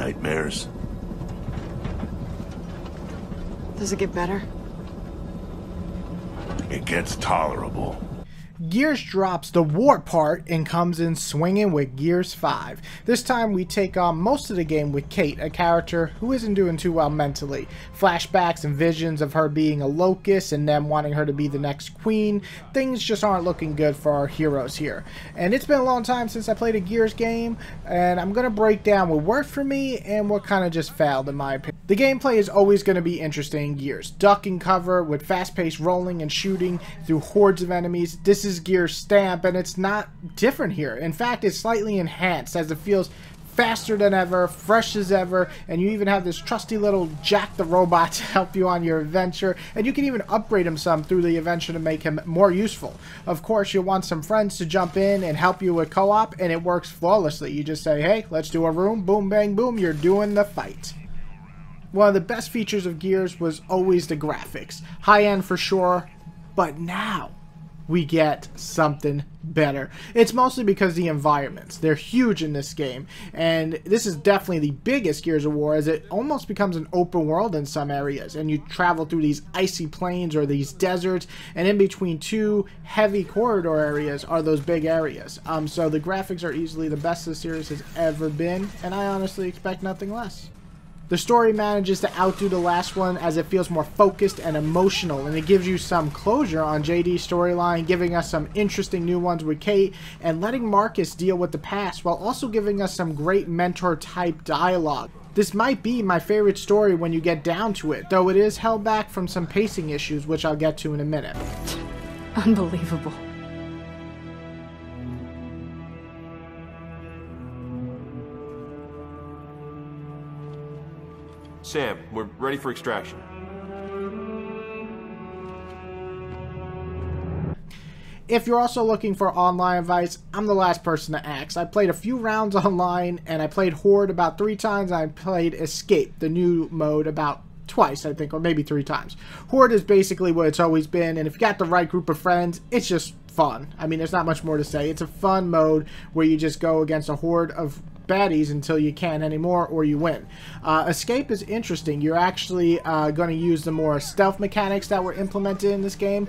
nightmares? Does it get better? It gets tolerable. Gears drops the war part and comes in swinging with Gears 5. This time we take on most of the game with Kate, a character who isn't doing too well mentally. Flashbacks and visions of her being a locust and them wanting her to be the next queen. Things just aren't looking good for our heroes here. And it's been a long time since I played a Gears game, and I'm going to break down what worked for me and what kind of just failed in my opinion. The gameplay is always going to be interesting in Gears. Duck and cover with fast-paced rolling and shooting through hordes of enemies. This is Gears stamp, and it's not different here. In fact, it's slightly enhanced as it feels faster than ever, fresh as ever, and you even have this trusty little Jack the Robot to help you on your adventure, and you can even upgrade him some through the adventure to make him more useful. Of course, you'll want some friends to jump in and help you with co-op, and it works flawlessly. You just say, hey, let's do a room, boom, bang, boom, you're doing the fight. One of the best features of Gears was always the graphics. High-end for sure, but now we get something better. It's mostly because the environments. They're huge in this game, and this is definitely the biggest Gears of War, as it almost becomes an open world in some areas, and you travel through these icy plains or these deserts, and in between two heavy corridor areas are those big areas. So the graphics are easily the best the series has ever been, and I honestly expect nothing less. The story manages to outdo the last one as it feels more focused and emotional, and it gives you some closure on JD's storyline, giving us some interesting new ones with Kate, and letting Marcus deal with the past while also giving us some great mentor-type dialogue. This might be my favorite story when you get down to it, though it is held back from some pacing issues, which I'll get to in a minute. Unbelievable. Sam, we're ready for extraction. If you're also looking for online advice, I'm the last person to ask. I played a few rounds online, and I played Horde about 3 times. I played Escape, the new mode, about twice, I think, or maybe 3 times. Horde is basically what it's always been, and if you got the right group of friends, it's just fun. I mean, there's not much more to say. It's a fun mode where you just go against a horde of baddies until you can't anymore, or you win. Escape is interesting. You're actually going to use the more stealth mechanics that were implemented in this game,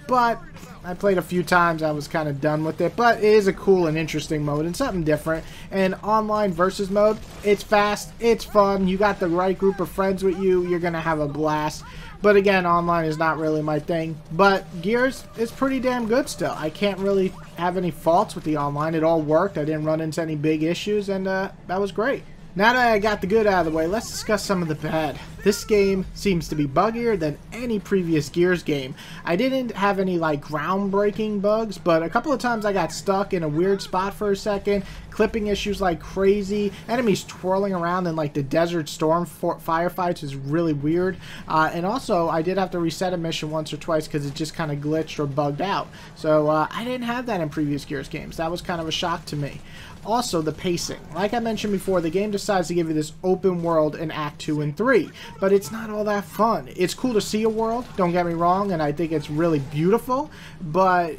but I played a few times. I was kind of done with it, but it is a cool and interesting mode and something different. And online versus mode, it's fast, it's fun, you got the right group of friends with you, you're going to have a blast. But again, online is not really my thing. But Gears is pretty damn good still. I can't really have any faults with the online. It all worked. I didn't run into any big issues, and that was great. Now that I got the good out of the way, let's discuss some of the bad. This game seems to be buggier than any previous Gears game. I didn't have any like groundbreaking bugs, but a couple of times I got stuck in a weird spot for a second, clipping issues like crazy, enemies twirling around in like the Desert Storm firefights is really weird, and also I did have to reset a mission once or twice because it just kind of glitched or bugged out. So I didn't have that in previous Gears games. That was kind of a shock to me. Also, the pacing. Like I mentioned before, the game decides to give you this open world in Act 2 and 3, but it's not all that fun. It's cool to see a world, don't get me wrong, and I think it's really beautiful, but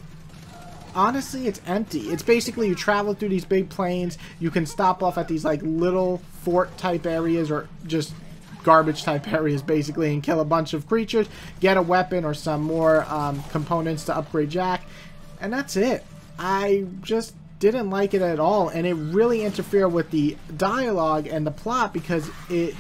honestly, it's empty. It's basically you travel through these big plains, you can stop off at these like little fort type areas or just garbage type areas basically and kill a bunch of creatures, get a weapon or some more components to upgrade Jack, and that's it. I just didn't like it at all, and it really interfered with the dialogue and the plot because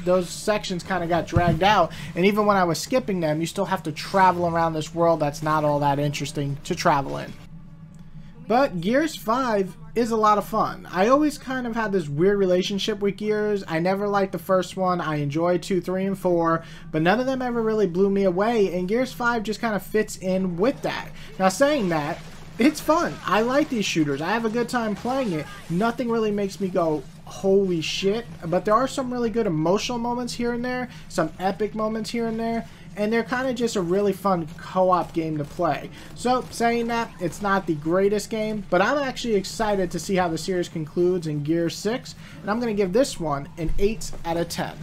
those sections kind of got dragged out, and even when I was skipping them, you still have to travel around this world that's not all that interesting to travel in. But Gears 5 is a lot of fun. I always kind of had this weird relationship with Gears. I never liked the first one. I enjoyed 2, 3, and 4, but none of them ever really blew me away, and Gears 5 just kind of fits in with that. Now, saying that, it's fun. I like these shooters. I have a good time playing it. Nothing really makes me go, holy shit, but there are some really good emotional moments here and there, some epic moments here and there, and they're kind of just a really fun co-op game to play. So, saying that, it's not the greatest game, but I'm actually excited to see how the series concludes in Gears 6, and I'm going to give this one an 8 out of 10.